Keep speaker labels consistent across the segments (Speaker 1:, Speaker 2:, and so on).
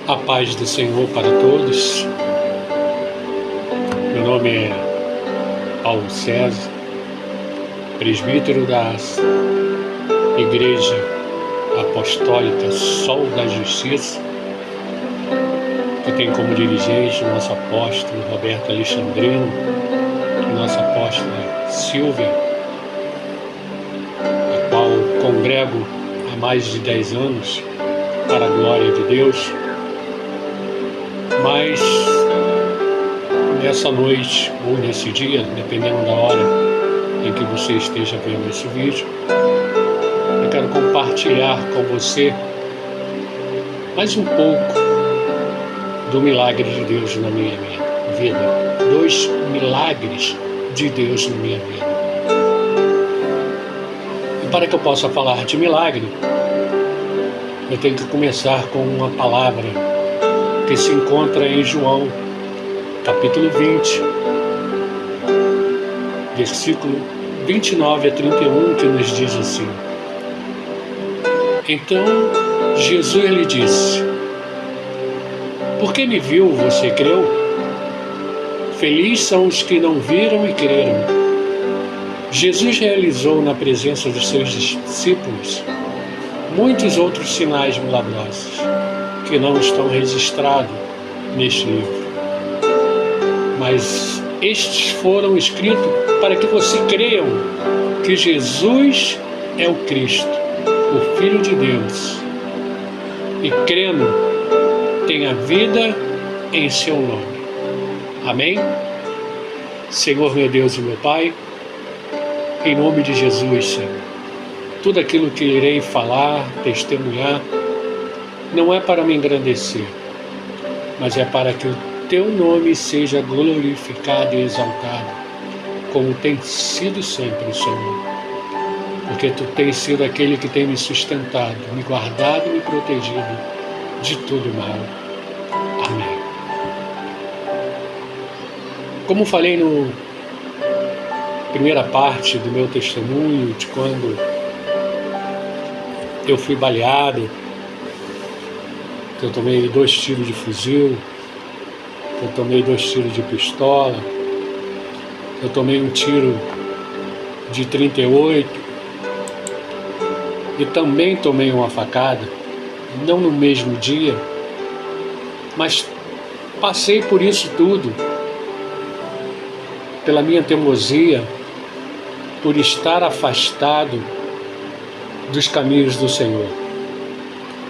Speaker 1: A paz do Senhor para todos. Meu nome é Paulo César, presbítero da Igreja Apostólica Sol da Justiça, que tem como dirigente o nosso apóstolo Roberto Alexandrino, nossa apóstola Silvia, a qual congrego há mais de 10 anos, para a glória de Deus. Mas nessa noite ou nesse dia, dependendo da hora em que você esteja vendo esse vídeo, eu quero compartilhar com você mais um pouco do milagre de Deus na minha vida. 2 milagres de Deus na minha vida. E para que eu possa falar de milagre, eu tenho que começar com uma palavra que se encontra em João, capítulo 20, versículo 29 a 31, que nos diz assim: Então Jesus lhe disse: Por que me viu, você creu? Felizes são os que não viram e creram. Jesus realizou na presença dos seus discípulos muitos outros sinais milagrosos que não estão registrados neste livro. Mas estes foram escritos para que você creiam que Jesus é o Cristo, o Filho de Deus, e crendo, tenha vida em seu nome. Amém? Senhor meu Deus e meu Pai, em nome de Jesus, Senhor, tudo aquilo que irei falar, testemunhar, não é para me engrandecer, mas é para que o Teu nome seja glorificado e exaltado, como tem sido sempre, Senhor. Porque Tu tens sido aquele que tem me sustentado, me guardado e me protegido de todo mal. Amém. Como falei na primeira parte do meu testemunho, de quando eu fui baleado, eu tomei 2 tiros de fuzil, eu tomei 2 tiros de pistola, eu tomei um tiro de 38 e também tomei uma facada, não no mesmo dia, mas passei por isso tudo, pela minha teimosia, por estar afastado dos caminhos do Senhor.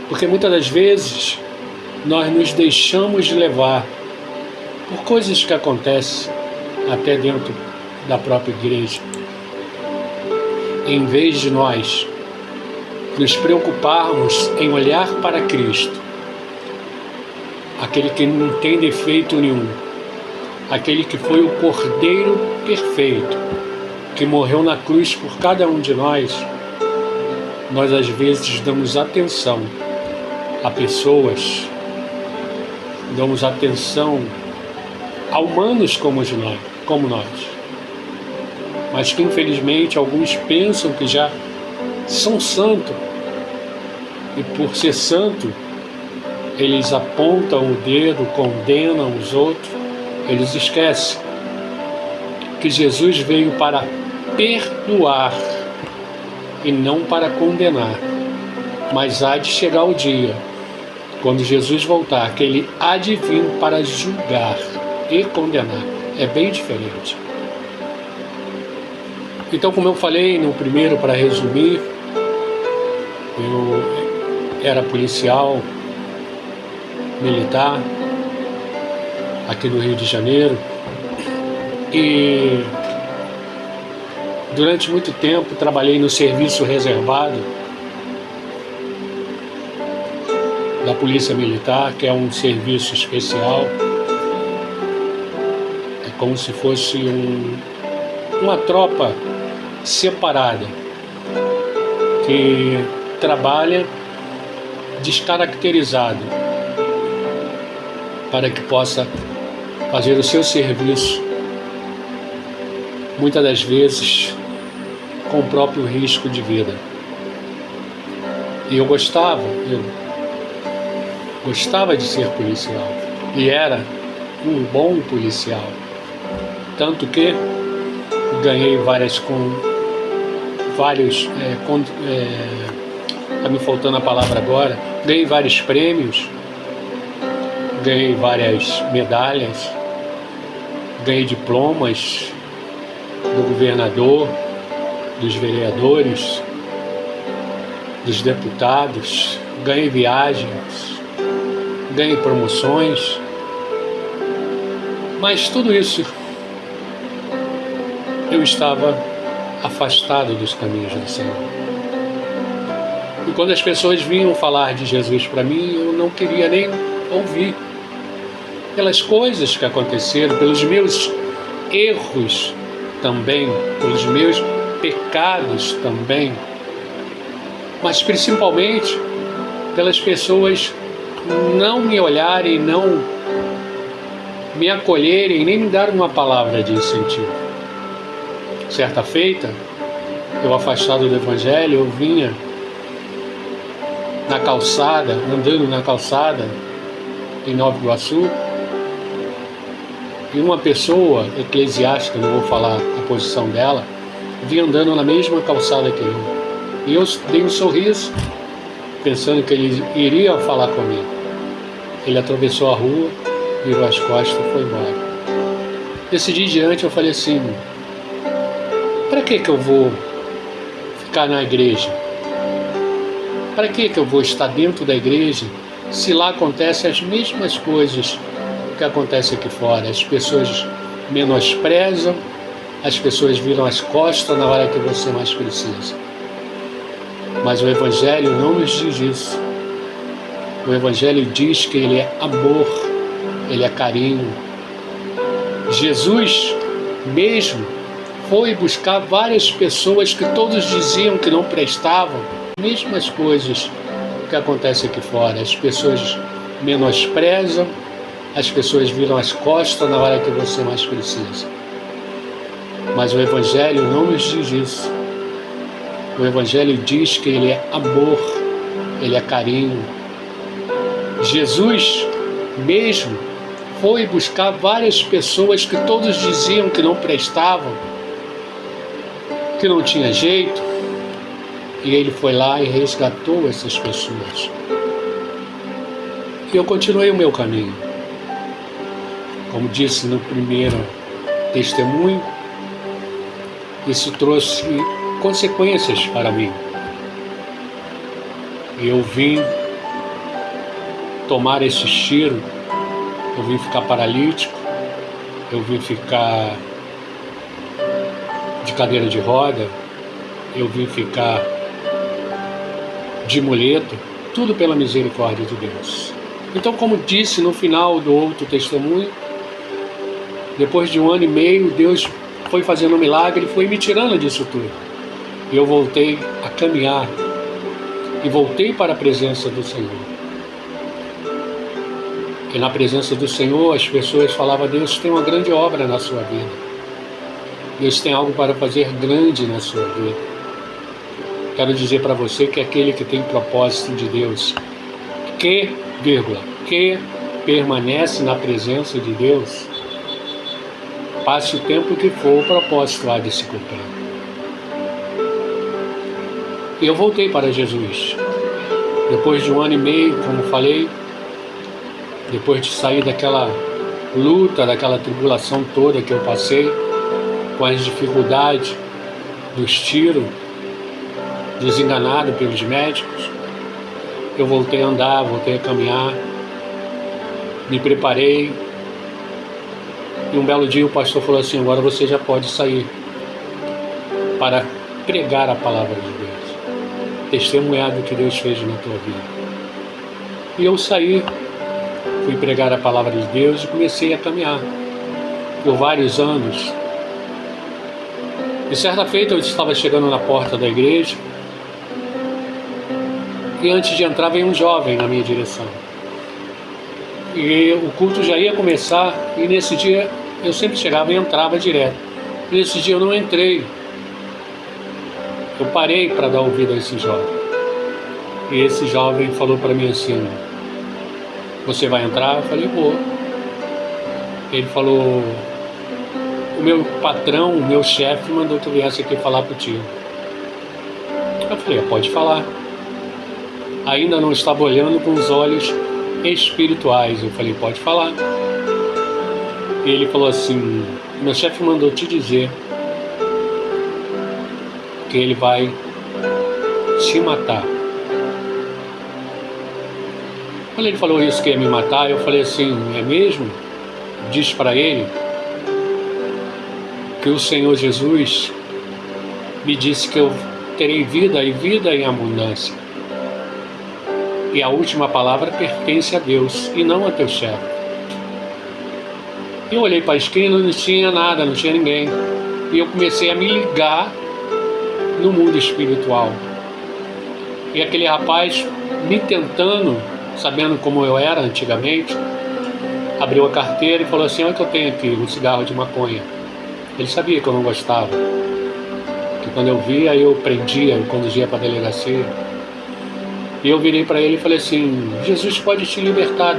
Speaker 1: Porque muitas das vezes nós nos deixamos levar por coisas que acontecem até dentro da própria igreja. Em vez de nós nos preocuparmos em olhar para Cristo, aquele que não tem defeito nenhum, aquele que foi o Cordeiro perfeito, que morreu na cruz por cada um de nós às vezes damos atenção a pessoas, damos atenção a humanos como nós, mas que infelizmente alguns pensam que já são santos, e por ser santo eles apontam o dedo, condenam os outros. Eles esquecem que Jesus veio para perdoar e não para condenar. Mas há de chegar o dia, quando Jesus voltar, que Ele há de vir para julgar e condenar. É bem diferente. Então, como eu falei no primeiro, para resumir, eu era policial militar aqui no Rio de Janeiro, e durante muito tempo trabalhei no serviço reservado da Polícia Militar, que é um serviço especial. É como se fosse uma tropa separada que trabalha descaracterizado para que possa fazer o seu serviço, muitas das vezes com o próprio risco de vida. E eu gostava, gostava de ser policial e era um bom policial. Tanto que ganhei tá me faltando a palavra agora, ganhei vários prêmios, ganhei várias medalhas, ganhei diplomas do governador, dos vereadores, dos deputados, ganhei viagens, ganhei promoções, mas tudo isso eu estava afastado dos caminhos do Senhor. E quando as pessoas vinham falar de Jesus para mim, eu não queria nem ouvir. Pelas coisas que aconteceram, pelos meus erros também, pelos meus pecados também, mas principalmente pelas pessoas não me olharem, não me acolherem, nem me dar uma palavra de incentivo. Certa feita, eu afastado do Evangelho, eu vinha na calçada, andando na calçada em Nova Iguaçu, e uma pessoa eclesiástica, não vou falar a posição dela, vinha andando na mesma calçada que eu. E eu dei um sorriso, pensando que ele iria falar comigo. Ele atravessou a rua, virou as costas e foi embora. Desse dia em diante eu falei assim, para que eu vou ficar na igreja? Para que eu vou estar dentro da igreja se lá acontecem as mesmas coisas que acontecem aqui fora? As pessoas menosprezam, as pessoas viram as costas na hora que você mais precisa. Mas o Evangelho não nos diz isso. O Evangelho diz que ele é amor, ele é carinho. Jesus mesmo foi buscar várias pessoas que todos diziam que não prestavam, mesmas coisas que acontecem aqui fora. As pessoas menosprezam, as pessoas viram as costas na hora que você mais precisa. Mas o Evangelho não nos diz isso. O Evangelho diz que ele é amor, ele é carinho. Jesus mesmo foi buscar várias pessoas que todos diziam que não prestavam, que não tinha jeito, e ele foi lá e resgatou essas pessoas. E eu continuei o meu caminho. Como disse no primeiro testemunho, isso trouxe consequências para mim. Eu vim tomar esse tiro, eu vim ficar paralítico, eu vim ficar de cadeira de roda, eu vim ficar de muleta, tudo pela misericórdia de Deus. Então, como disse no final do outro testemunho, depois de 1 ano e meio, Deus foi fazendo um milagre e foi me tirando disso tudo. E eu voltei a caminhar e voltei para a presença do Senhor. E na presença do Senhor as pessoas falavam: Deus tem uma grande obra na sua vida. Deus tem algo para fazer grande na sua vida. Quero dizer para você que aquele que tem propósito de Deus, que permanece na presença de Deus, passe o tempo que for, o propósito há de se cumprir. E eu voltei para Jesus. Depois de 1 ano e meio, como falei, depois de sair daquela luta, daquela tribulação toda que eu passei, com as dificuldades dos tiros, desenganado pelos médicos, eu voltei a andar, voltei a caminhar, me preparei, e um belo dia o pastor falou assim: agora você já pode sair para pregar a palavra de Deus, testemunhar do que Deus fez na tua vida. E eu saí, fui pregar a palavra de Deus e comecei a caminhar por vários anos. E certa feita eu estava chegando na porta da igreja, e antes de entrar veio um jovem na minha direção. E o culto já ia começar, e nesse dia eu sempre chegava e entrava direto. E nesse dia eu não entrei. Eu parei para dar ouvido a esse jovem. E esse jovem falou para mim assim: Você vai entrar? Eu falei, vou. Ele falou, o meu patrão, o meu chefe mandou que eu viesse aqui falar contigo. Eu falei, pode falar. Ainda não estava olhando com os olhos espirituais. Eu falei, pode falar. E ele falou assim, meu chefe mandou te dizer que ele vai te matar. Quando ele falou isso, que ia me matar, eu falei assim, é mesmo? Diz para ele que o Senhor Jesus me disse que eu terei vida e vida em abundância. E a última palavra pertence a Deus e não a teu chefe. Eu olhei para a esquina, não tinha nada, não tinha ninguém. E eu comecei a me ligar no mundo espiritual. E aquele rapaz me tentando, sabendo como eu era antigamente, abriu a carteira e falou assim, olha o que eu tenho aqui, um cigarro de maconha. Ele sabia que eu não gostava. Que quando eu via, eu prendia, eu conduzia para a delegacia. E eu virei para ele e falei assim, Jesus pode te libertar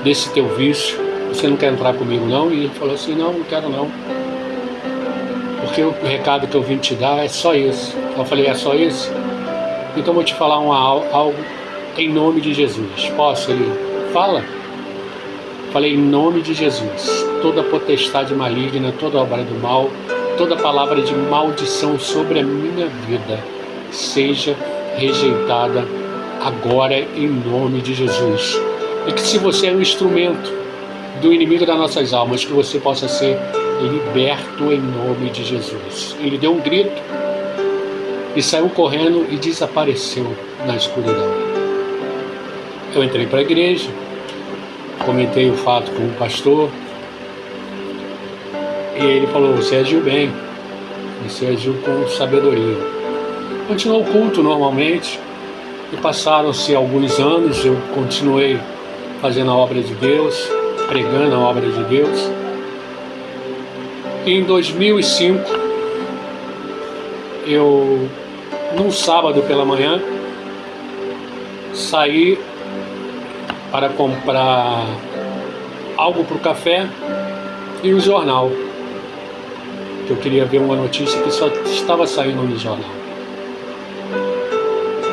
Speaker 1: desse teu vício. Você não quer entrar comigo não? E ele falou assim, não quero não. Porque o recado que eu vim te dar é só isso. Eu falei, é só isso? Então eu vou te falar algo em nome de Jesus. Posso? Ele fala. Falei, em nome de Jesus, toda potestade maligna, toda obra do mal, toda palavra de maldição sobre a minha vida, seja rejeitada agora em nome de Jesus. E que se você é um instrumento do inimigo das nossas almas, que você possa ser liberto em nome de Jesus. Ele deu um grito e saiu correndo e desapareceu na escuridão. Eu entrei para a igreja, comentei o fato com o pastor e ele falou, você agiu bem, você agiu com sabedoria. Continuou o culto normalmente e passaram-se alguns anos, eu continuei fazendo a obra de Deus, pregando a obra de Deus. E em 2005, eu, num sábado pela manhã, saí para comprar algo para o café e um jornal, que eu queria ver uma notícia que só estava saindo no jornal.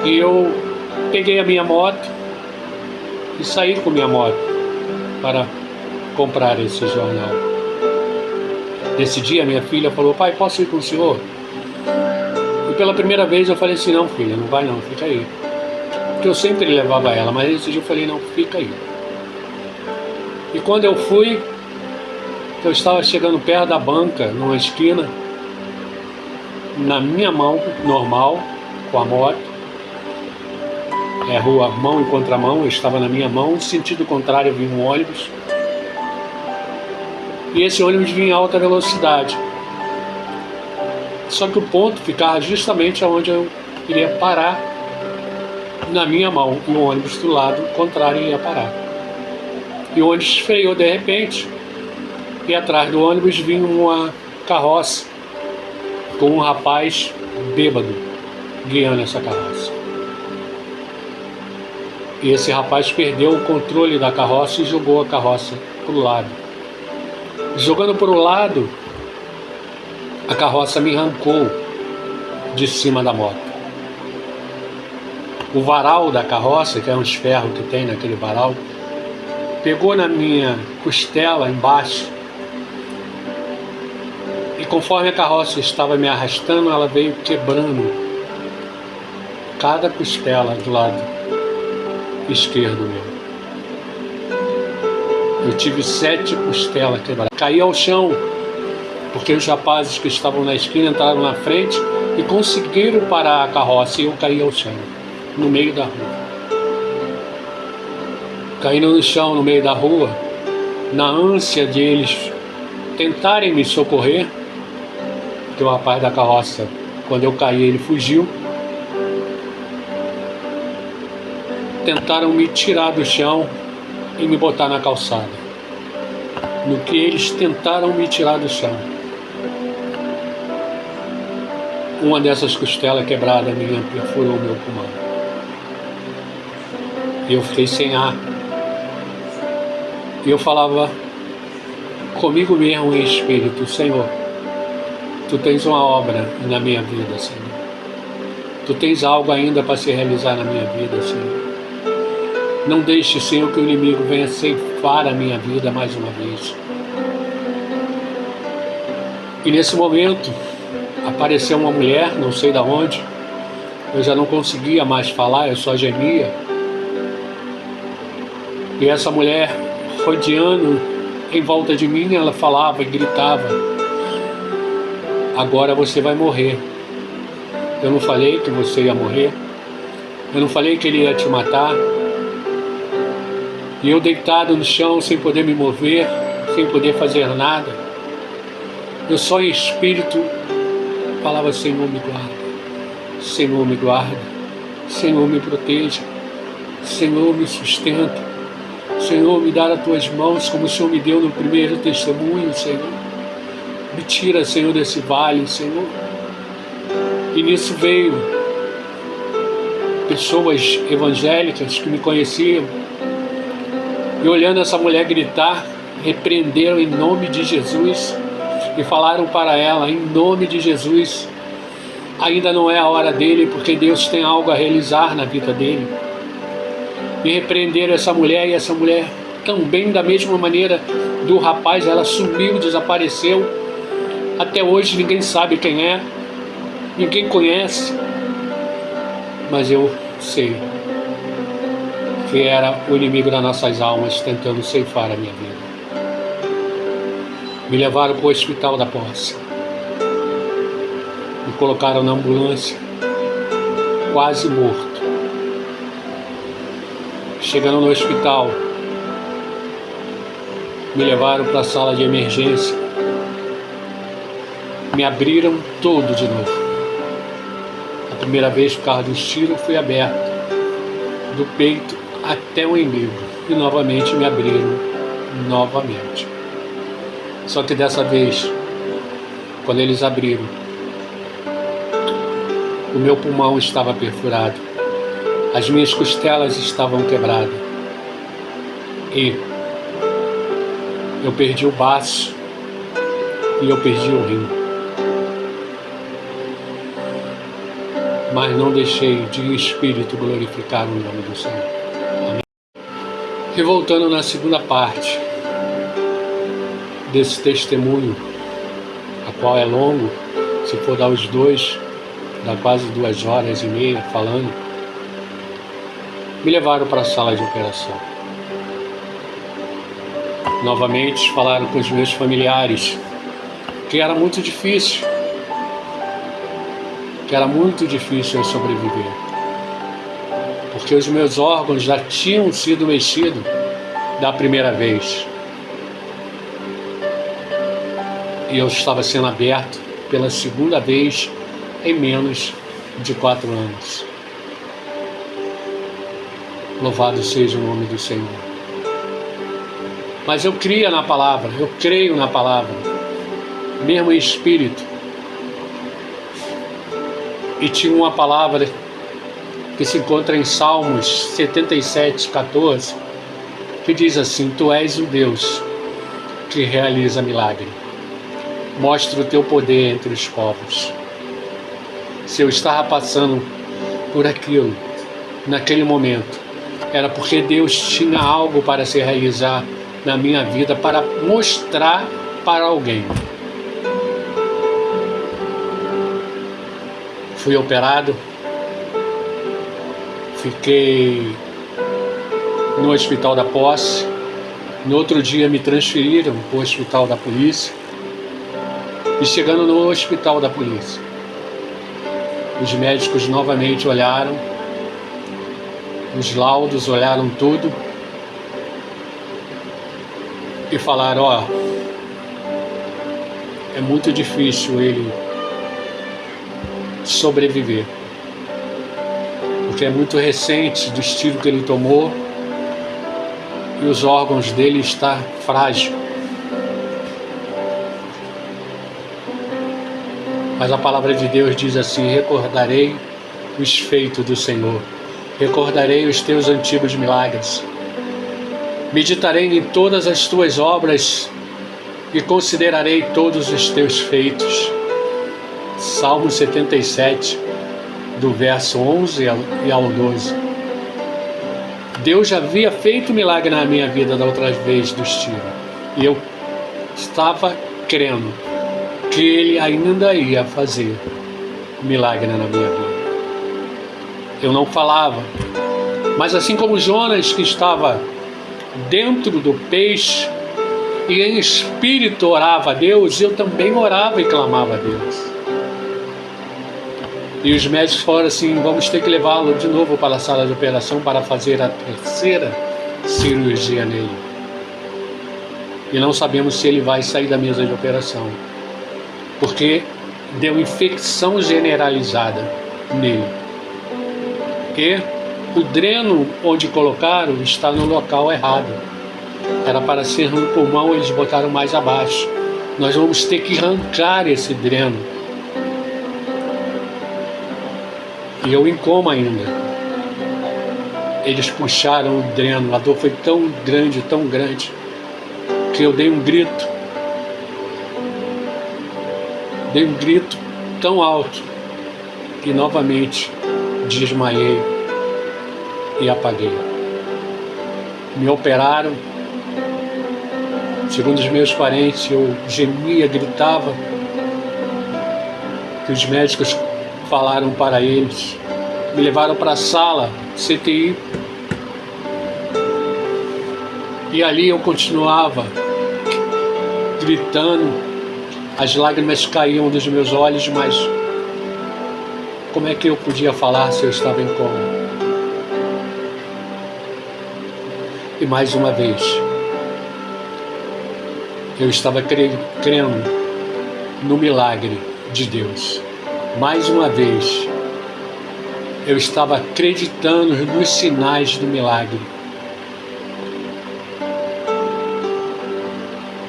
Speaker 1: E eu peguei a minha moto e saí com minha moto para comprar esse jornal. Nesse dia minha filha falou, pai, posso ir com o senhor? E pela primeira vez eu falei assim, não filha, não vai não, fica aí. Porque eu sempre levava ela, mas esse dia eu falei, não, fica aí. E quando eu fui, eu estava chegando perto da banca, numa esquina, na minha mão, normal, com a moto, rua mão e contramão, eu estava na minha mão, em sentido contrário vinha um ônibus, e esse ônibus vinha em alta velocidade. Só que o ponto ficava justamente onde eu iria parar, na minha mão, e o ônibus do lado contrário ia parar. E o ônibus freou de repente, e atrás do ônibus vinha uma carroça com um rapaz bêbado guiando essa carroça. E esse rapaz perdeu o controle da carroça e jogou a carroça para o lado. Jogando para o lado, a carroça me arrancou de cima da moto. O varal da carroça, que é uns ferros que tem naquele varal, pegou na minha costela embaixo. E conforme a carroça estava me arrastando, ela veio quebrando cada costela do lado esquerdo meu. Eu tive 7 costelas quebradas. Caí ao chão, porque os rapazes que estavam na esquina entraram na frente e conseguiram parar a carroça, e eu caí ao chão, no meio da rua. Caindo no chão, no meio da rua, na ânsia de eles tentarem me socorrer, porque o rapaz da carroça, quando eu caí, ele fugiu. Tentaram me tirar do chão e me botar na calçada. No que eles tentaram me tirar do chão, uma dessas costelas quebradas minha perfurou meu pulmão. E eu fiquei sem ar. E eu falava comigo mesmo em espírito: Senhor, Tu tens uma obra na minha vida, Senhor. Tu tens algo ainda para se realizar na minha vida, Senhor. Não deixe, Senhor, que o inimigo venha ceifar a minha vida mais uma vez. E nesse momento apareceu uma mulher, não sei de onde. Eu já não conseguia mais falar, eu só gemia. E essa mulher, rodeando em volta de mim, ela falava e gritava: agora você vai morrer. Eu não falei que você ia morrer. Eu não falei que ele ia te matar. E eu deitado no chão, sem poder me mover, sem poder fazer nada, eu só em espírito falava: Senhor, me guarda. Senhor, me guarda. Senhor, me proteja. Senhor, me sustenta. Senhor, me dá as tuas mãos como o Senhor me deu no primeiro testemunho, Senhor. Me tira, Senhor, desse vale, Senhor. E nisso veio pessoas evangélicas que me conheciam e, olhando essa mulher gritar, repreenderam em nome de Jesus e falaram para ela: em nome de Jesus, ainda não é a hora dele, porque Deus tem algo a realizar na vida dele. E repreenderam essa mulher, e essa mulher também, da mesma maneira do rapaz, ela sumiu, desapareceu. Até hoje ninguém sabe quem é, ninguém conhece, mas eu sei que era o inimigo das nossas almas tentando ceifar a minha vida. Me levaram para o hospital da Posse, me colocaram na ambulância, quase morto. Chegando no hospital, me levaram para a sala de emergência, me abriram todo de novo. A primeira vez, por causa dos tiros, fui aberto do peito até o umbigo, e novamente me abriram novamente. Só que dessa vez, quando eles abriram, o meu pulmão estava perfurado, as minhas costelas estavam quebradas e eu perdi o baço e eu perdi o rim. Mas não deixei de em espírito glorificar o nome do Senhor. Amém. E voltando na segunda parte desse testemunho, a qual é longo, se for dar os dois, dá quase 2h30 falando. Me levaram para a sala de operação. Novamente falaram com os meus familiares que era muito difícil, eu sobreviver, porque os meus órgãos já tinham sido mexidos da primeira vez e eu estava sendo aberto pela segunda vez em menos de 4 anos. Louvado seja o nome do Senhor. Mas eu cria na palavra, eu creio na palavra, mesmo em espírito. E tinha uma palavra que se encontra em Salmos 77:14, que diz assim: Tu és o Deus que realiza milagre. Mostra o teu poder entre os povos. Se eu estava passando por aquilo, naquele momento, era porque Deus tinha algo para se realizar na minha vida, para mostrar para alguém. Fui operado, fiquei no Hospital da Posse. No outro dia me transferiram para o Hospital da Polícia. E chegando no Hospital da Polícia, os médicos novamente olharam, os laudos olharam tudo e falaram: ó, é muito difícil ele sobreviver, porque é muito recente do tiros que ele tomou e os órgãos dele estão frágeis. Mas a palavra de Deus diz assim: recordarei os feitos do Senhor Recordarei os teus antigos milagres. Meditarei em todas as tuas obras e considerarei todos os teus feitos. Salmo 77, do verso 11 ao 12. Deus já havia feito milagre na minha vida da outra vez do estilo. E eu estava crendo que Ele ainda ia fazer milagre na minha vida. Eu não falava, mas assim como Jonas, que estava dentro do peixe e em espírito orava a Deus, eu também orava e clamava a Deus. E os médicos falaram assim: vamos ter que levá-lo de novo para a sala de operação para fazer a terceira cirurgia nele. E não sabemos se ele vai sair da mesa de operação, porque deu infecção generalizada nele. E o dreno onde colocaram está no local errado. Era para ser no pulmão, eles botaram mais abaixo. Nós vamos ter que arrancar esse dreno. E eu em coma ainda. Eles puxaram o dreno, a dor foi tão grande, que eu dei um grito. Dei um grito tão alto que novamente desmaiei e apaguei. Me operaram. Segundo os meus parentes, eu gemia, gritava. Que os médicos falaram para eles. Me levaram para a sala CTI. E ali eu continuava gritando. As lágrimas caíam dos meus olhos, mas como é que eu podia falar se eu estava em coma? E mais uma vez, eu estava crendo no milagre de Deus. Mais uma vez, eu estava acreditando nos sinais do milagre.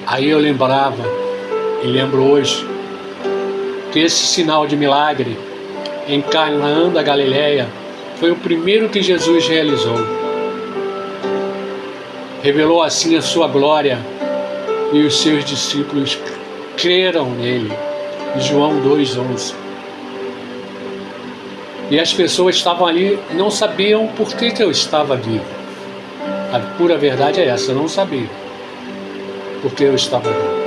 Speaker 1: Aí eu lembrava, e lembro hoje, que esse sinal de milagre em Canaã da Galileia foi o primeiro que Jesus realizou. Revelou assim a sua glória e os seus discípulos creram nele. João 2,11. E as pessoas estavam ali, não sabiam por que eu estava vivo. A pura verdade é essa, eu não sabia por que eu estava vivo.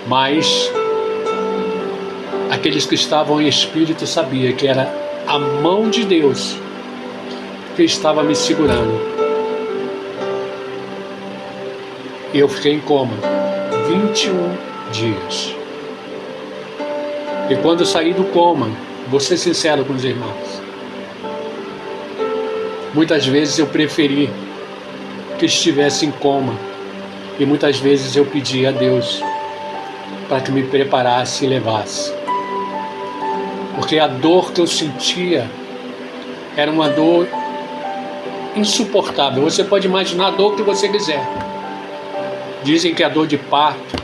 Speaker 1: Mas aqueles que estavam em espírito sabiam que era a mão de Deus que estava me segurando. E eu fiquei em coma 21 dias. E quando eu saí do coma, vou ser sincero com os irmãos, muitas vezes eu preferi que estivesse em coma. E muitas vezes eu pedi a Deus para que me preparasse e levasse. Porque a dor que eu sentia era uma dor insuportável. Você pode imaginar a dor que você quiser. Dizem que a dor de parto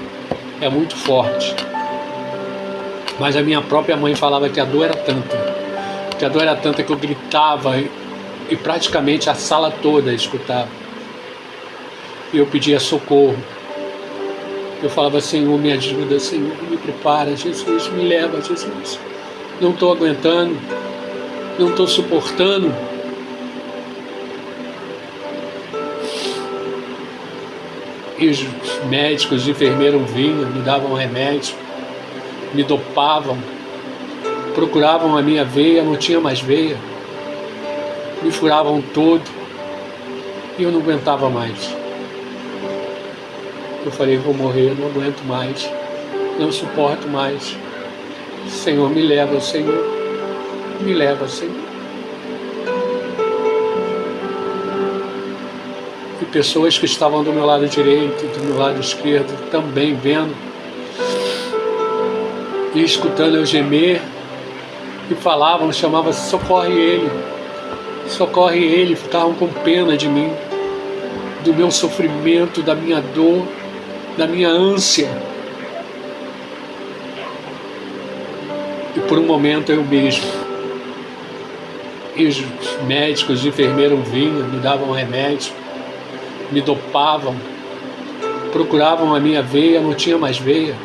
Speaker 1: é muito forte. Mas a minha própria mãe falava que a dor era tanta, que eu gritava e praticamente a sala toda escutava. E eu pedia socorro. Eu falava: Senhor, me ajuda, Senhor, me prepara, Jesus, me leva, Jesus. Não estou aguentando, não estou suportando. E os médicos, os enfermeiros vinham, me davam remédio, me dopavam, procuravam a minha veia, não tinha mais veia, me furavam todo e eu não aguentava mais. Eu falei: vou morrer, não aguento mais, não suporto mais. Senhor, me leva, Senhor, me leva, Senhor. E pessoas que estavam do meu lado direito, do meu lado esquerdo, também vendo e escutando eu gemer, e falavam, chamavam: socorre ele, ficavam com pena de mim, do meu sofrimento, da minha dor, da minha ânsia. E por um momento eu mesmo E os médicos, os enfermeiros vinham, me davam remédio, me dopavam, procuravam a minha veia, não tinha mais veia,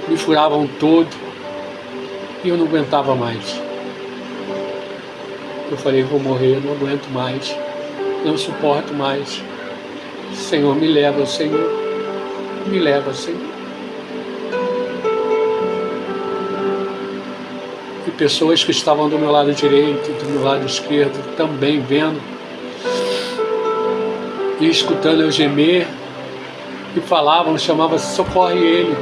Speaker 1: me furavam todo e eu não aguentava mais. Eu falei, vou morrer, não aguento mais, não suporto mais. Senhor, me leva, Senhor, me leva, Senhor. E pessoas que estavam do meu lado direito, do meu lado esquerdo, também vendo e escutando eu gemer, e falavam, chamavam, socorre ele,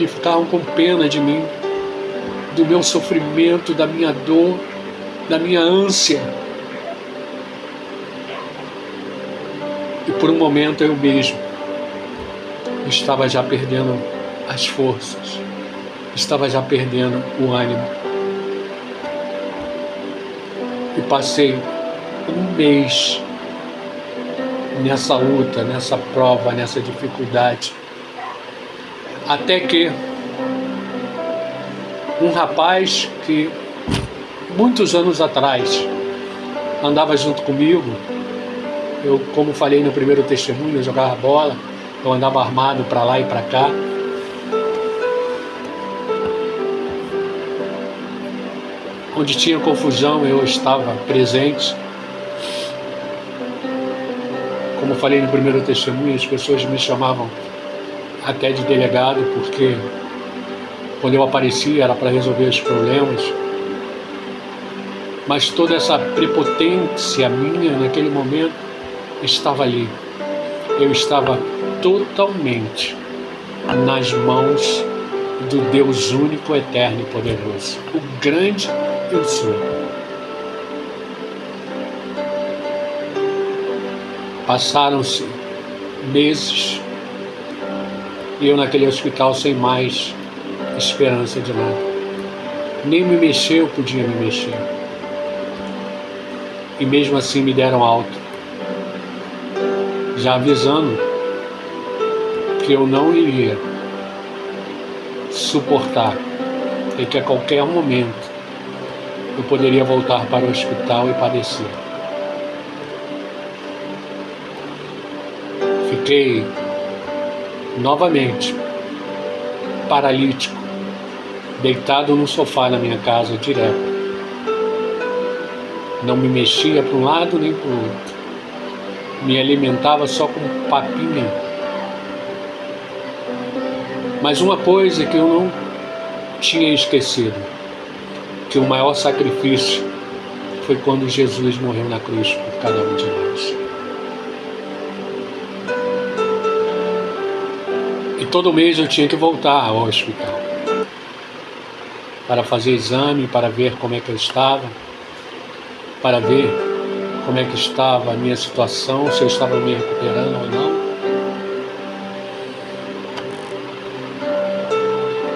Speaker 1: ficavam com pena de mim, do meu sofrimento, da minha dor, da minha ânsia. E por um momento eu mesmo estava já perdendo as forças, estava já perdendo o ânimo. E passei um mês nessa luta, nessa prova, nessa dificuldade. Até que um rapaz que muitos anos atrás andava junto comigo, eu, como falei no primeiro testemunho, eu jogava bola, eu andava armado para lá e para cá. Onde tinha confusão, eu estava presente. Como falei no primeiro testemunho, as pessoas me chamavam até de delegado, porque quando eu aparecia era para resolver os problemas. Mas toda essa prepotência minha naquele momento estava ali. Eu estava totalmente nas mãos do Deus único, eterno e poderoso, o grande eu sou. Passaram-se meses e eu naquele hospital sem mais esperança de nada. Nem me mexer eu podia me mexer. E mesmo assim me deram alta, já avisando que eu não iria suportar e que a qualquer momento eu poderia voltar para o hospital e padecer. Fiquei novamente paralítico, deitado no sofá na minha casa direto. Não me mexia para um lado nem para o outro. Me alimentava só com papinha. Mas uma coisa que eu não tinha esquecido, que o maior sacrifício foi quando Jesus morreu na cruz por cada um de nós. E todo mês eu tinha que voltar ao hospital para fazer exame, para ver como é que eu estava, para ver como é que estava a minha situação, se eu estava me recuperando ou não.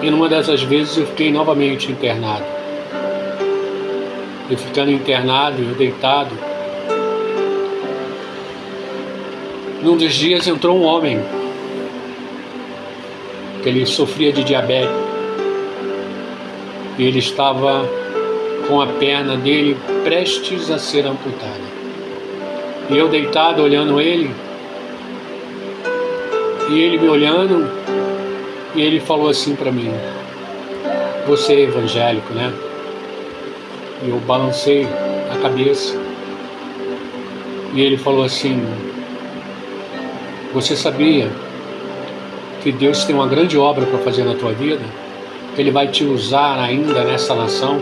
Speaker 1: E numa dessas vezes eu fiquei novamente internado. E ficando internado, eu deitado, num dos dias entrou um homem, que ele sofria de diabetes, e ele estava com a perna dele prestes a ser amputada. E eu deitado olhando ele, e ele me olhando, e ele falou assim para mim: você é evangélico, né? E eu balancei a cabeça, e ele falou assim: você sabia que Deus tem uma grande obra para fazer na tua vida? Que Ele vai te usar ainda nessa nação,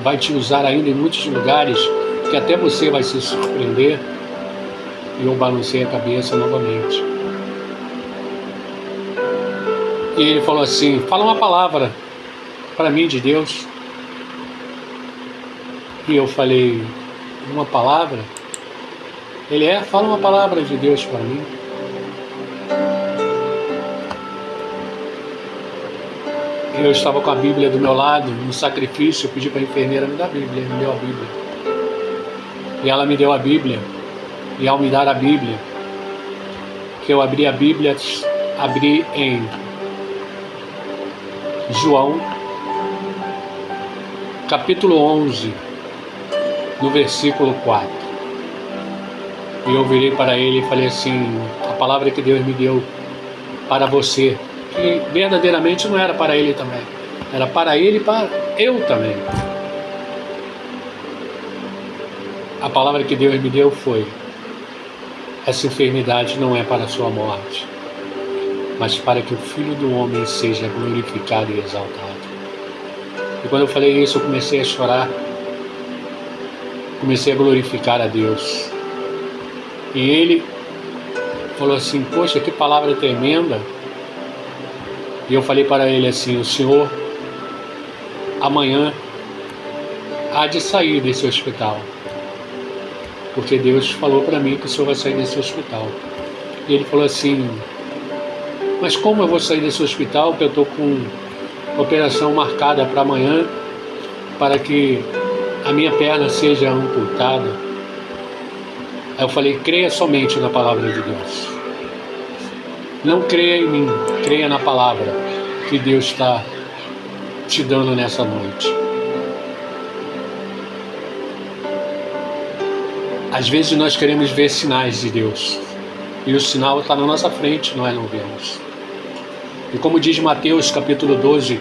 Speaker 1: vai te usar ainda em muitos lugares, que até você vai se surpreender. E eu balancei a cabeça novamente. E ele falou assim: fala uma palavra para mim de Deus. E eu falei: uma palavra? Ele: fala uma palavra de Deus para mim. Eu estava com a Bíblia do meu lado, no sacrifício, eu pedi para a enfermeira me dar a Bíblia, ele me deu a Bíblia. E ela me deu a Bíblia, e ao me dar a Bíblia, que eu abri a Bíblia, abri em João, capítulo 11, no versículo 4. E eu virei para ele e falei assim: a palavra que Deus me deu para você, que verdadeiramente não era para ele também, era para ele e para eu também. A palavra que Deus me deu foi: essa enfermidade não é para a sua morte, mas para que o Filho do Homem seja glorificado e exaltado. E quando eu falei isso, eu comecei a chorar, comecei a glorificar a Deus. E ele falou assim: poxa, que palavra tremenda. E eu falei para ele assim: o senhor amanhã há de sair desse hospital, porque Deus falou para mim que o senhor vai sair desse hospital. E ele falou assim: mas como eu vou sair desse hospital, porque eu estou com operação marcada para amanhã, para que a minha perna seja amputada? Aí eu falei: creia somente na palavra de Deus. Não creia em mim, creia na palavra que Deus está te dando nessa noite. Às vezes nós queremos ver sinais de Deus, e o sinal está na nossa frente, nós não vemos. E como diz Mateus capítulo 12,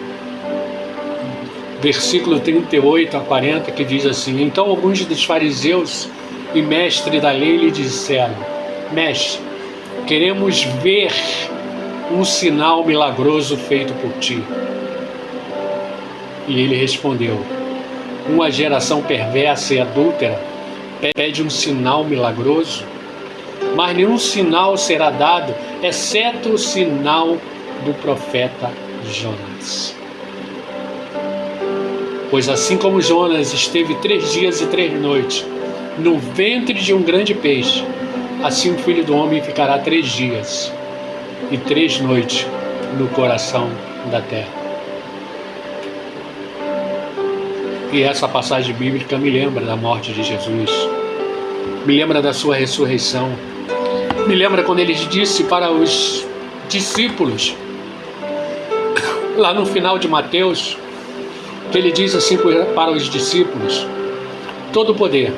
Speaker 1: versículo 38 a 40, que diz assim: então alguns dos fariseus e mestres da lei lhe disseram: mestre, queremos ver um sinal milagroso feito por ti. E ele respondeu: uma geração perversa e adúltera pede um sinal milagroso, mas nenhum sinal será dado, exceto o sinal do profeta Jonas. Pois assim como Jonas esteve 3 dias e 3 noites no ventre de um grande peixe, assim o Filho do Homem ficará 3 dias e 3 noites no coração da terra. E essa passagem bíblica me lembra da morte de Jesus, me lembra da sua ressurreição, me lembra quando ele disse para os discípulos, lá no final de Mateus, que ele diz assim para os discípulos: todo o poder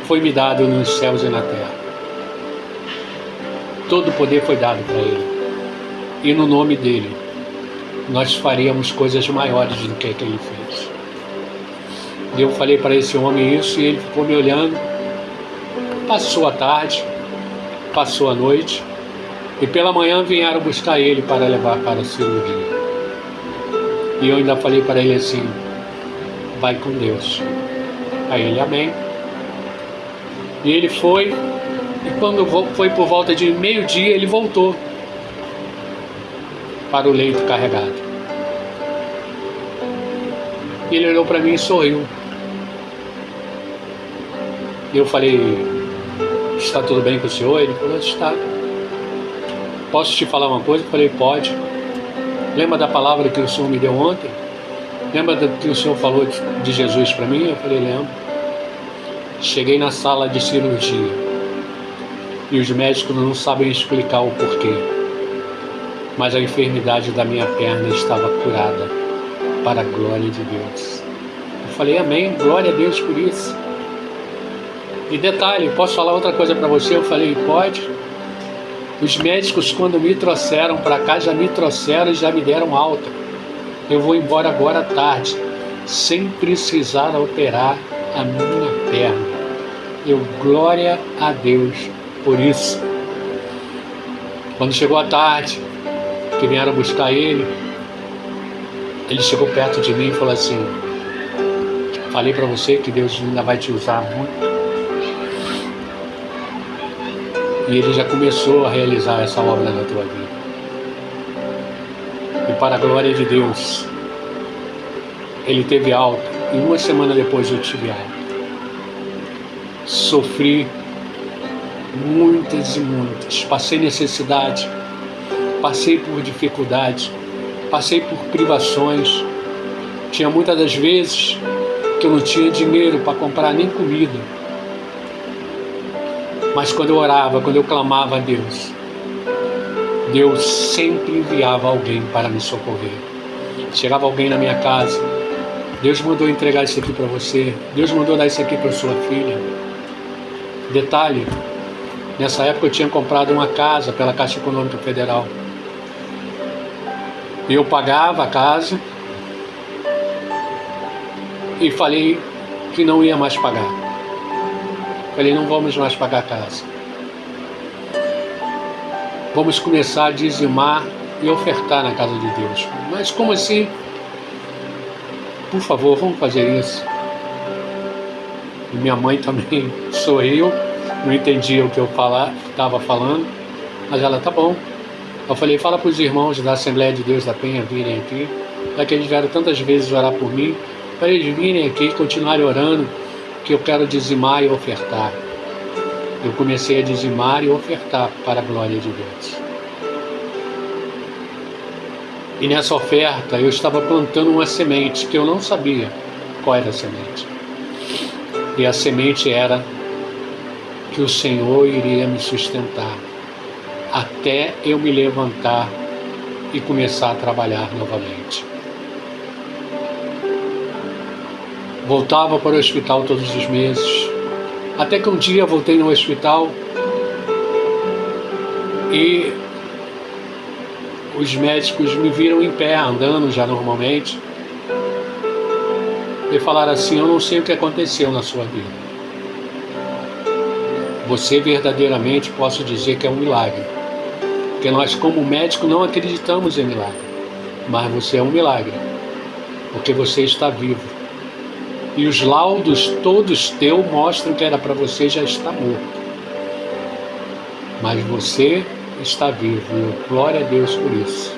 Speaker 1: foi-me dado nos céus e na terra. Todo o poder foi dado para ele, e no nome dele nós faríamos coisas maiores do que ele fez. E eu falei para esse homem isso, e ele ficou me olhando. Passou a tarde, passou a noite, e pela manhã vieram buscar ele para levar para a cirurgia. E eu ainda falei para ele assim: vai com Deus. Aí ele: amém. E ele foi, e quando foi por volta de meio-dia, ele voltou para o leito carregado. E ele olhou para mim e sorriu. E eu falei: está tudo bem com o senhor? Ele falou: está. Posso te falar uma coisa? Eu falei: pode. Lembra da palavra que o senhor me deu ontem? Lembra do que o senhor falou de Jesus para mim? Eu falei: lembro. Cheguei na sala de cirurgia e os médicos não sabem explicar o porquê, mas a enfermidade da minha perna estava curada para a glória de Deus. Eu falei: amém, glória a Deus por isso. E detalhe, posso falar outra coisa para você? Eu falei: pode. Os médicos, quando me trouxeram para cá, já me trouxeram e já me deram alta. Eu vou embora agora à tarde, sem precisar operar a minha perna. Eu, glória a Deus por isso. Quando chegou a tarde, que vieram buscar ele chegou perto de mim e falou assim: falei para você que Deus ainda vai te usar muito. E ele já começou a realizar essa obra na tua vida. E para a glória de Deus, ele teve alta, e 1 semana depois eu tive alta. Sofri muitas e muitas, passei necessidade, passei por dificuldade, passei por privações. Tinha muitas das vezes que eu não tinha dinheiro para comprar nem comida. Mas quando eu orava, quando eu clamava a Deus, Deus sempre enviava alguém para me socorrer. Chegava alguém na minha casa Deus mandou entregar isso aqui para você. Deus mandou dar isso aqui para sua filha. Detalhe, nessa época eu tinha comprado uma casa pela Caixa Econômica Federal. E eu pagava a casa e falei que não ia mais pagar. Falei, não vamos mais pagar a casa. Vamos começar a dizimar e ofertar na casa de Deus. Mas como assim? Por favor, vamos fazer isso. E minha mãe também sorriu, não entendia o que eu estava falando, mas ela, tá bom. Eu falei, fala para os irmãos da Assembleia de Deus da Penha virem aqui, já que eles vieram tantas vezes orar por mim, para eles virem aqui e continuarem orando, que eu quero dizimar e ofertar. Eu comecei a dizimar e ofertar para a glória de Deus. E nessa oferta eu estava plantando uma semente que eu não sabia qual era a semente. E a semente era que o Senhor iria me sustentar até eu me levantar e começar a trabalhar novamente. Voltava para o hospital todos os meses, até que um dia voltei no hospital e os médicos me viram em pé, andando já normalmente, e falaram assim, eu não sei o que aconteceu na sua vida. Você verdadeiramente, posso dizer que é um milagre. Porque nós, como médico, não acreditamos em milagre. Mas você é um milagre. Porque você está vivo. E os laudos todos teus mostram que era para você já estar morto. Mas você está vivo. E glória a Deus por isso.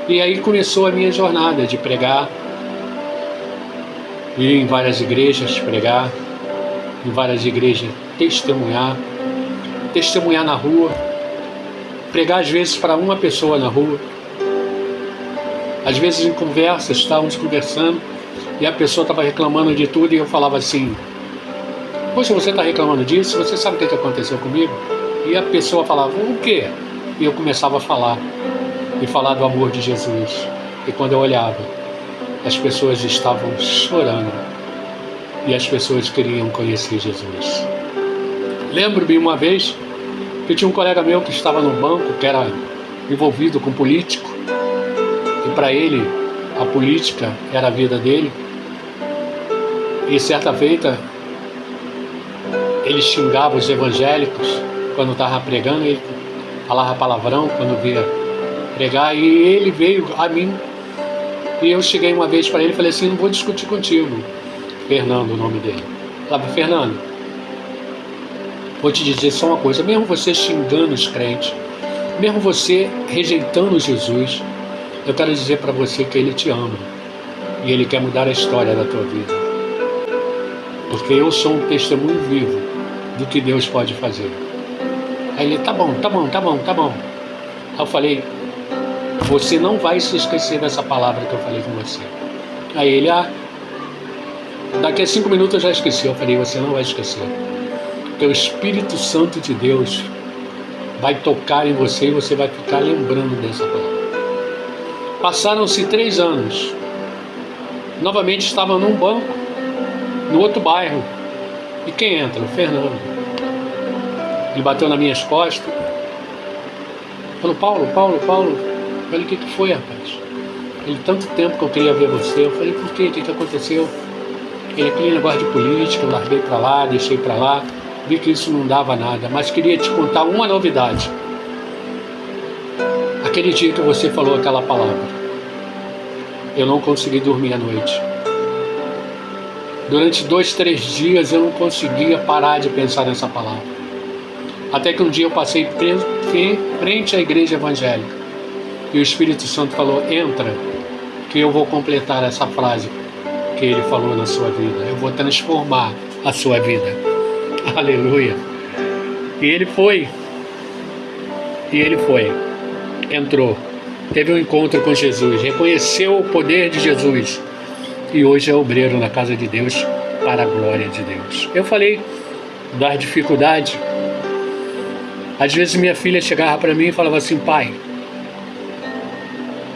Speaker 1: E aí começou a minha jornada de pregar. Ir em várias igrejas pregar. Em várias igrejas testemunhar na rua, pregar às vezes para uma pessoa na rua, às vezes em conversas, estávamos conversando e a pessoa estava reclamando de tudo e eu falava assim, poxa, você está reclamando disso? Você sabe o que aconteceu comigo? E a pessoa falava, o quê? E eu começava a falar, e falar do amor de Jesus. E quando eu olhava, as pessoas estavam chorando e as pessoas queriam conhecer Jesus. Lembro-me uma vez que tinha um colega meu que estava no banco, que era envolvido com político, e para ele a política era a vida dele, e certa feita ele xingava os evangélicos quando estava pregando, ele falava palavrão quando via pregar, e ele veio a mim, e eu cheguei uma vez para ele e falei assim, não vou discutir contigo, Fernando, o nome dele. Falava, Fernando, vou te dizer só uma coisa, mesmo você xingando os crentes, mesmo você rejeitando Jesus, eu quero dizer para você que Ele te ama e Ele quer mudar a história da tua vida. Porque eu sou um testemunho vivo do que Deus pode fazer. Aí ele, tá bom. Aí eu falei, você não vai se esquecer dessa palavra que eu falei com você. Aí ele, daqui a 5 minutos eu já esqueci. Eu falei, você não vai esquecer. Porque o Espírito Santo de Deus vai tocar em você e você vai ficar lembrando dessa palavra. Passaram-se 3 anos. Novamente estava num banco, no outro bairro. E quem entra? O Fernando. Ele bateu nas minhas costas. Falou, Paulo. Eu falei, o que foi, rapaz? Ele, tanto tempo que eu queria ver você. Eu falei, por quê? O que aconteceu? Ele, aquele negócio de política, eu larguei pra lá, deixei pra lá. Vi que isso não dava nada, mas queria te contar uma novidade. Aquele dia que você falou aquela palavra, eu não consegui dormir à noite. Durante 2, 3 dias eu não conseguia parar de pensar nessa palavra. Até que um dia eu passei frente à igreja evangélica e o Espírito Santo falou, entra, que eu vou completar essa frase que ele falou na sua vida. Eu vou transformar a sua vida. Aleluia. E ele foi. Entrou. Teve um encontro com Jesus. Reconheceu o poder de Jesus. E hoje é obreiro na casa de Deus para a glória de Deus. Eu falei das dificuldades. Às vezes minha filha chegava para mim e falava assim, pai,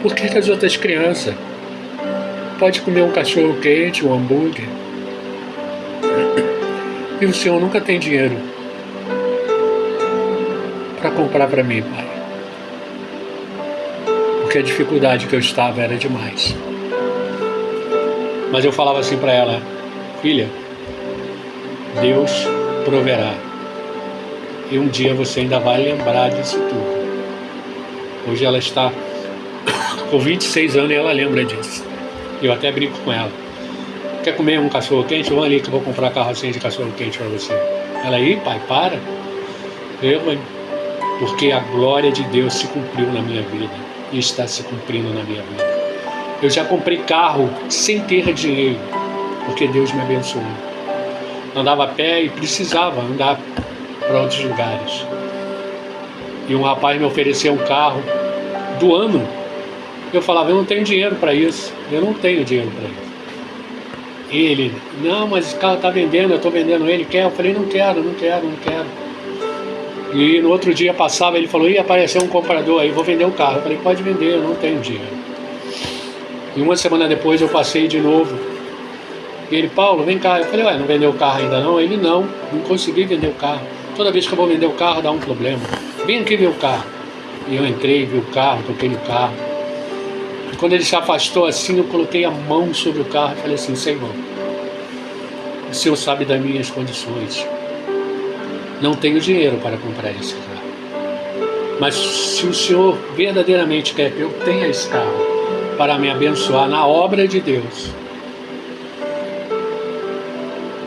Speaker 1: por que as outras crianças pode comer um cachorro quente, um hambúrguer. E o Senhor nunca tem dinheiro para comprar para mim, Pai. Porque a dificuldade que eu estava era demais. Mas eu falava assim para ela: filha, Deus proverá. E um dia você ainda vai lembrar disso tudo. Hoje ela está com 26 anos e ela lembra disso. Eu até brinco com ela. Quer comer um cachorro quente? Vamos ali que eu vou comprar carrocinha de cachorro quente para você. Ela aí, pai, para. Porque a glória de Deus se cumpriu na minha vida e está se cumprindo na minha vida. Eu já comprei carro sem ter dinheiro, porque Deus me abençoou. Andava a pé e precisava andar para outros lugares. E um rapaz me ofereceu um carro do ano. Eu falava: eu não tenho dinheiro para isso. Eu não tenho dinheiro para isso. E ele: não, mas esse carro está vendendo, eu estou vendendo ele. Quer? Eu falei: não quero. E no outro dia passava, ele falou: apareceu um comprador aí, vou vender o carro. Eu falei: pode vender, eu não tenho dinheiro. E uma semana depois eu passei de novo. E ele: Paulo, vem cá. Eu falei: não vendeu o carro ainda não? Ele: não consegui vender o carro. Toda vez que eu vou vender o carro dá um problema. Vem aqui ver o carro. E eu entrei, vi o carro, toquei no carro. E quando ele se afastou assim, eu coloquei a mão sobre o carro e falei assim: Senhor, o Senhor sabe das minhas condições. Não tenho dinheiro para comprar esse carro. Mas se o Senhor verdadeiramente quer que eu tenha esse carro para me abençoar na obra de Deus,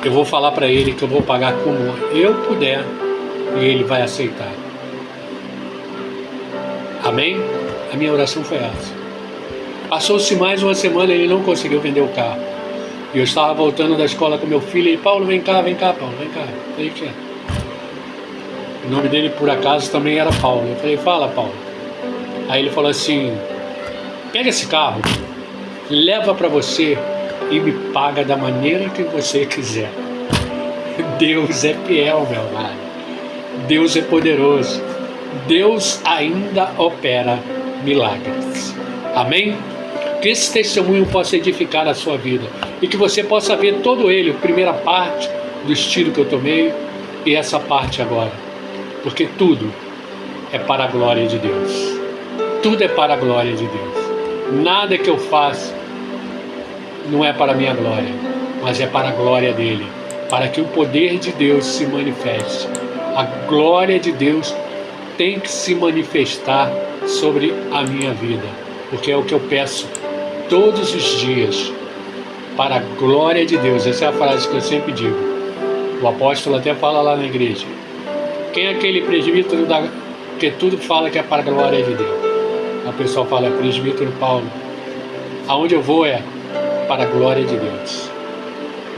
Speaker 1: eu vou falar para ele que eu vou pagar como eu puder e ele vai aceitar. Amém? A minha oração foi essa. Passou-se mais uma semana e ele não conseguiu vender o carro. E eu estava voltando da escola com meu filho e: Paulo, vem cá, Paulo, vem cá. Falei: que é? O nome dele, por acaso, também era Paulo. Eu falei: fala, Paulo. Aí ele falou assim: pega esse carro, leva para você e me paga da maneira que você quiser. Deus é fiel, meu amado. Deus é poderoso. Deus ainda opera milagres. Amém? Que esse testemunho possa edificar a sua vida e que você possa ver todo ele, a primeira parte do estilo que eu tomei e essa parte agora. Porque tudo é para a glória de Deus. Tudo é para a glória de Deus. Nada que eu faço não é para a minha glória, mas é para a glória dele, para que o poder de Deus se manifeste. A glória de Deus tem que se manifestar sobre a minha vida, porque é o que eu peço todos os dias, para a glória de Deus. Essa é a frase que eu sempre digo. O apóstolo até fala lá na igreja: quem é aquele presbítero que tudo fala que é para a glória de Deus? A pessoa fala: é presbítero Paulo. Aonde eu vou é para a glória de Deus.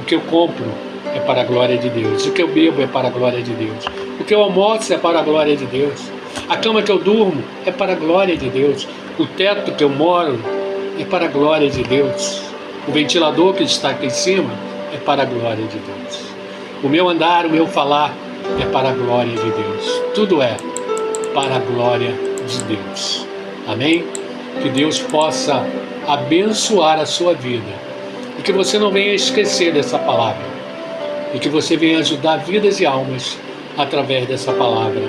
Speaker 1: O que eu compro é para a glória de Deus. O que eu bebo é para a glória de Deus. O que eu almoço é para a glória de Deus. A cama que eu durmo é para a glória de Deus. O teto que eu moro é para a glória de Deus. O ventilador que está aqui em cima é para a glória de Deus. O meu andar, o meu falar é para a glória de Deus. Tudo é para a glória de Deus. Amém? Que Deus possa abençoar a sua vida e que você não venha esquecer dessa palavra e que você venha ajudar vidas e almas através dessa palavra,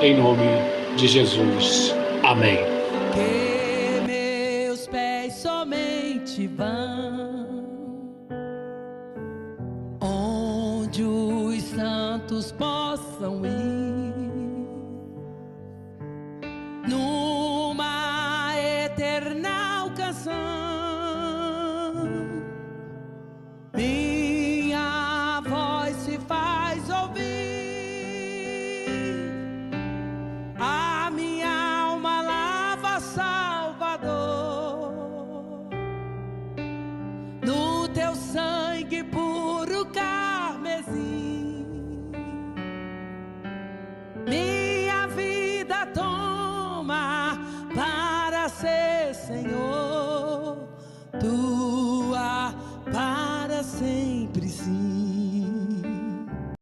Speaker 1: em nome de Jesus. Amém.
Speaker 2: Que meus pés somente vão onde os santos possam ir.